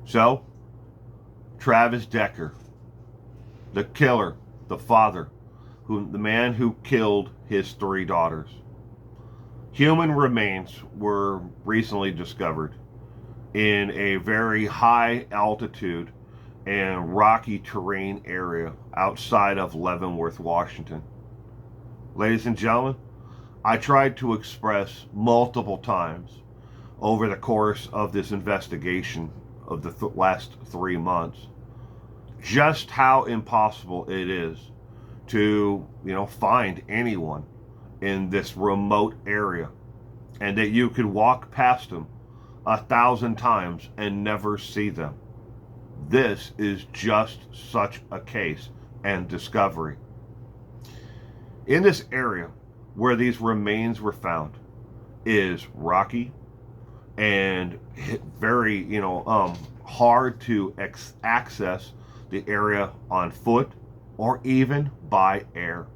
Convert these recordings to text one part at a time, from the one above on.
So, Travis Decker, the killer, the father, the man who killed his three daughters. Human remains were recently discovered in a very high altitude and rocky terrain area outside of Leavenworth, Washington. Ladies and gentlemen, I tried to express multiple times over the course of this investigation of the last 3 months just how impossible it is to, find anyone in this remote area, and that you could walk past them 1,000 times and never see them. This is just such a case and discovery. In this area where these remains were found is rocky and very, hard to access the area on foot or even by air.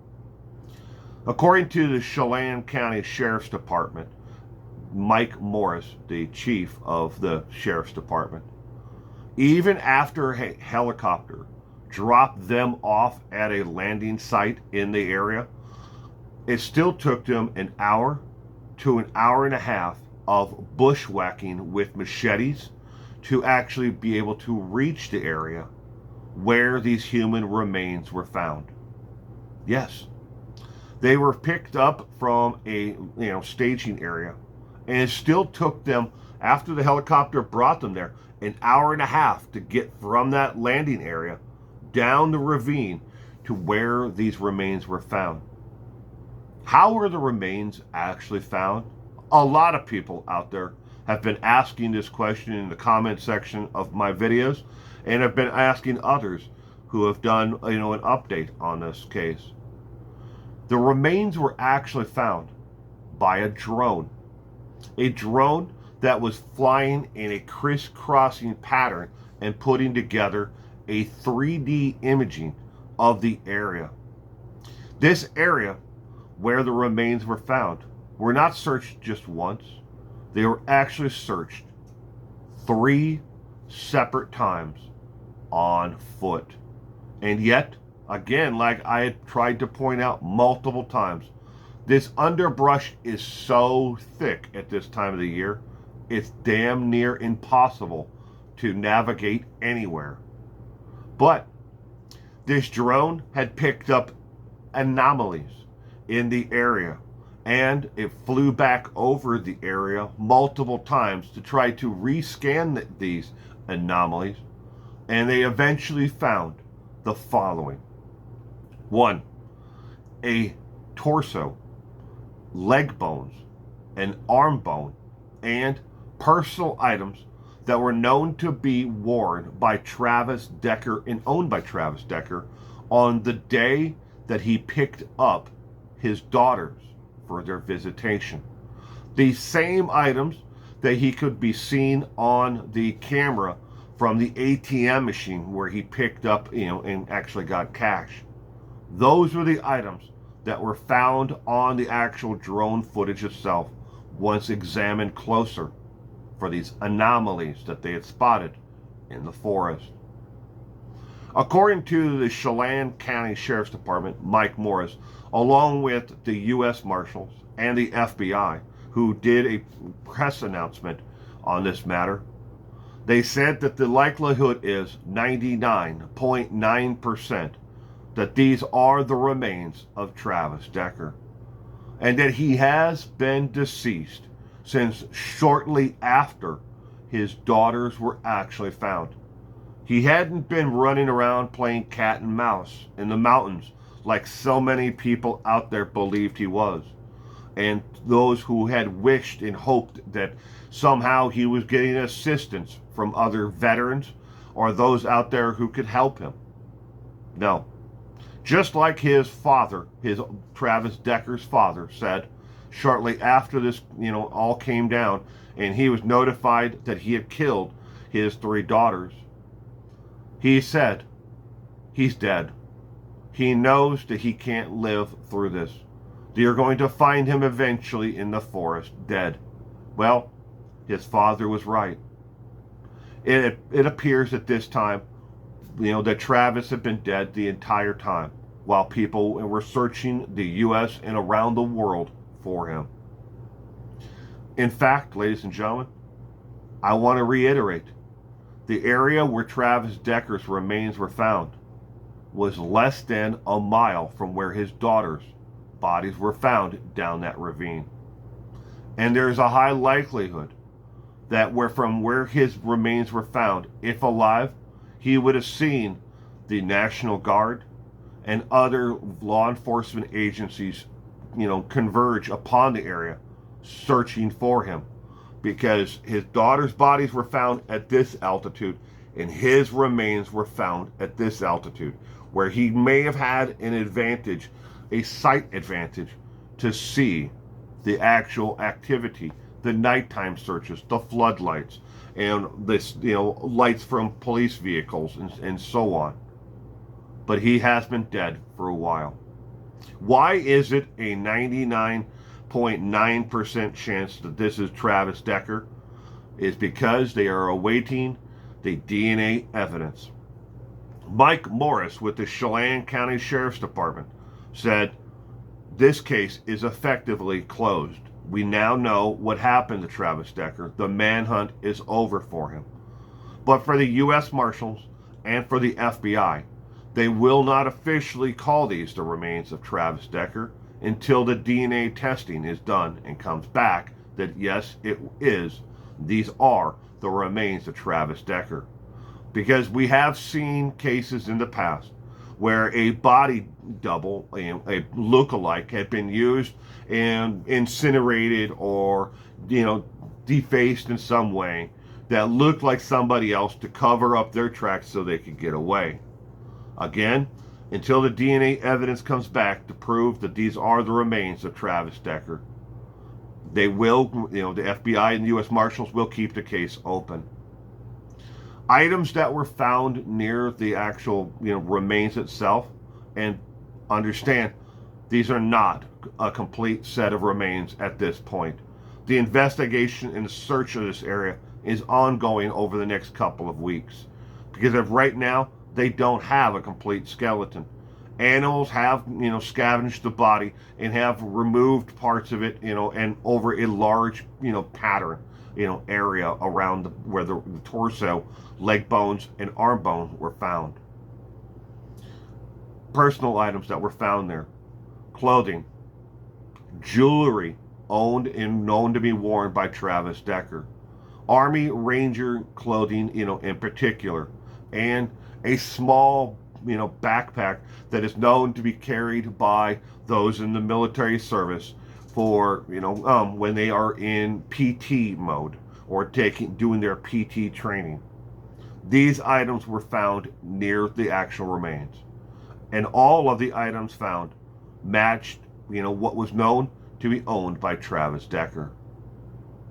According to the Chelan County Sheriff's Department, Mike Morris, the chief of the Sheriff's Department, even after a helicopter dropped them off at a landing site in the area, it still took them an hour to an hour and a half of bushwhacking with machetes to actually be able to reach the area where these human remains were found. Yes, they were picked up from a staging area, and it still took them, after the helicopter brought them there, an hour and a half to get from that landing area down the ravine to where these remains were found. How were the remains actually found? A lot of people out there have been asking this question in the comment section of my videos, and have been asking others who have done an update on this case. The remains were actually found by a drone that was flying in a crisscrossing pattern and putting together a 3D imaging of the area. This area where the remains were found were not searched just once. They were actually searched 3 separate times on foot. And yet, again, like I had tried to point out multiple times, this underbrush is so thick at this time of the year, it's damn near impossible to navigate anywhere. But this drone had picked up anomalies in the area, and it flew back over the area multiple times to try to rescan these anomalies, and they eventually found the following. 1. A torso, leg bones, an arm bone, and personal items that were known to be worn by Travis Decker and owned by Travis Decker on the day that he picked up his daughters for their visitation. These same items that he could be seen on the camera from the ATM machine where he picked up, and actually got cash. Those were the items that were found on the actual drone footage itself once examined closer for these anomalies that they had spotted in the forest. According to the Chelan County Sheriff's Department, Mike Morris, along with the U.S. Marshals and the FBI, who did a press announcement on this matter, they said that the likelihood is 99.9% that these are the remains of Travis Decker, and that he has been deceased since shortly after his daughters were actually found. He hadn't been running around playing cat and mouse in the mountains like so many people out there believed he was, and those who had wished and hoped that somehow he was getting assistance from other veterans or those out there who could help him. No. Just like his father, his Travis Decker's father, said shortly after this, all came down, and he was notified that he had killed his 3 daughters. He said, he's dead. He knows that he can't live through this. You're going to find him eventually in the forest, dead. Well, his father was right. It appears at this time, that Travis had been dead the entire time while people were searching the U.S. and around the world for him. In fact, ladies and gentlemen, I want to reiterate, the area where Travis Decker's remains were found was less than a mile from where his daughters' bodies were found down that ravine. And there's a high likelihood that from where his remains were found, if alive, he would have seen the National Guard and other law enforcement agencies, converge upon the area searching for him, because his daughter's bodies were found at this altitude and his remains were found at this altitude, where he may have had an advantage, a sight advantage, to see the actual activity, the nighttime searches, the floodlights, and this, lights from police vehicles and so on. But he has been dead for a while. Why is it a 99.9% chance that this is Travis Decker? Is because they are awaiting the DNA evidence. Mike Morris with the Chelan County Sheriff's Department said, "This case is effectively closed. We now know what happened to Travis Decker. The manhunt is over for him." But for the U.S. Marshals and for the FBI, they will not officially call these the remains of Travis Decker until the DNA testing is done and comes back that yes, these are the remains of Travis Decker. Because we have seen cases in the past where a body double, a look-alike, had been used and incinerated or, defaced in some way that looked like somebody else to cover up their tracks so they could get away. Again, until the DNA evidence comes back to prove that these are the remains of Travis Decker, they will, the FBI and the U.S. Marshals will keep the case open. Items that were found near the actual, remains itself, and understand, these are not a complete set of remains at this point. The investigation and search of this area is ongoing over the next couple of weeks, because of right now, they don't have a complete skeleton. Animals have, scavenged the body and have removed parts of it, and over a large, pattern, area around where the torso, leg bones, and arm bone were found. Personal items that were found there: clothing, jewelry owned and known to be worn by Travis Decker, Army Ranger clothing, in particular, and a small, backpack that is known to be carried by those in the military service for, when they are in PT mode or doing their PT training. These items were found near the actual remains, and all of the items found matched, what was known to be owned by Travis Decker.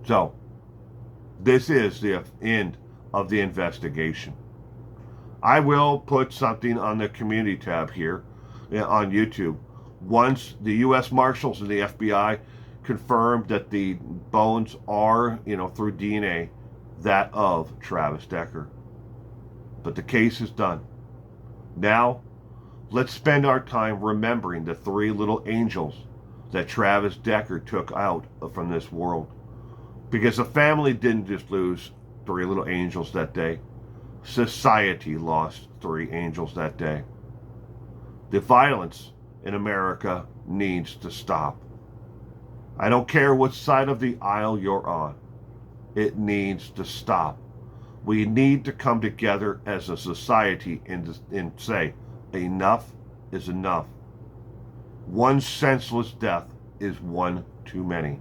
So, this is the end of the investigation. I will put something on the community tab here on YouTube once the U.S. Marshals and the FBI confirmed that the bones are, through DNA, that of Travis Decker. But the case is done. Now, let's spend our time remembering the three little angels that Travis Decker took out from this world. Because the family didn't just lose three little angels that day. Society lost three angels that day. The violence in America needs to stop. I don't care what side of the aisle you're on. It needs to stop. We need to come together as a society and say, enough is enough. One senseless death is one too many.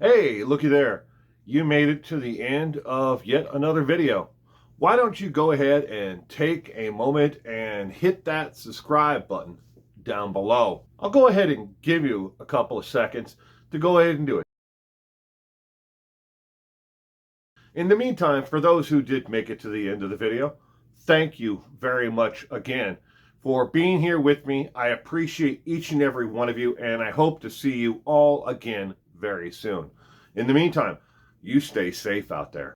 Hey, looky there. You made it to the end of yet another video. Why don't you go ahead and take a moment and hit that subscribe button down below. I'll go ahead and give you a couple of seconds to go ahead and do it. In the meantime, for those who did make it to the end of the video, thank you very much again for being here with me. I appreciate each and every one of you, and I hope to see you all again very soon. In the meantime, you stay safe out there.